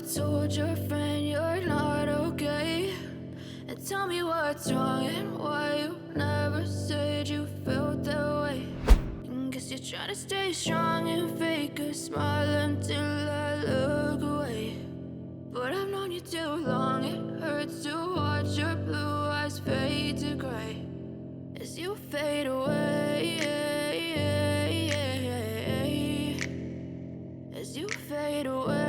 told your friend you're not okay, and tell me what's wrong and why you never said you felt that way. And guess you're trying to stay strong and fake a smile until I look away. But I've known you too long, it hurts to watch your blue eyes fade to gray as you fade away, as you fade away.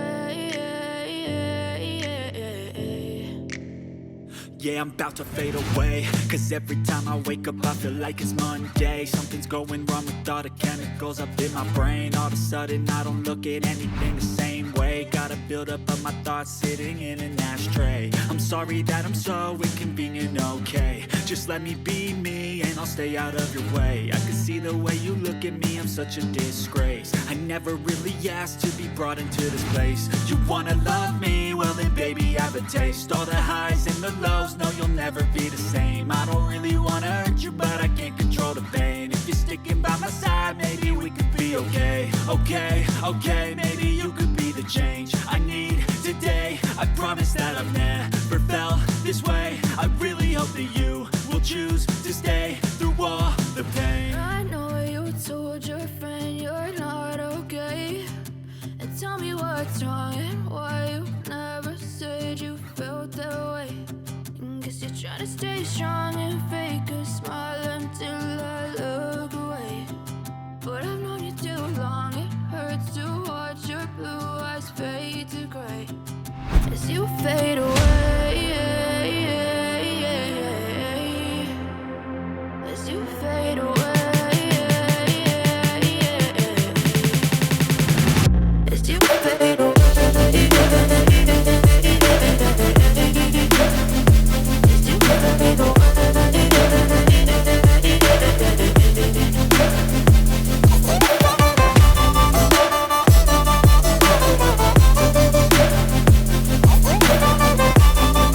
Yeah, I'm about to fade away, cause every time I wake up I feel like it's Monday. Something's going wrong with all the chemicals up in my brain. All of a sudden I don't look at anything the same way. Gotta build up of my thoughts sitting in an ashtray. I'm sorry that I'm so inconvenient, okay. Just let me be me and I'll stay out of your way. I can see the way you look at me, I'm such a disgrace. I never really asked to be brought into this place. You wanna love me? Well then baby, have a taste. All the highs and the lows, no, you'll never be the same. I don't really wanna hurt you, but I can't control the pain. If you're sticking by my side, maybe we could be okay. Okay, maybe you could be the change I need today. I promise that I've never felt this way. I really hope that you will choose to stay through all the pain. I know you told your friend you're not okay, and tell me what's wrong and why you never said you felt that way. And guess you're trying to stay strong and fake a smile until I look away. But I've known you too long, it hurts to watch your blue eyes fade to gray as you fade away.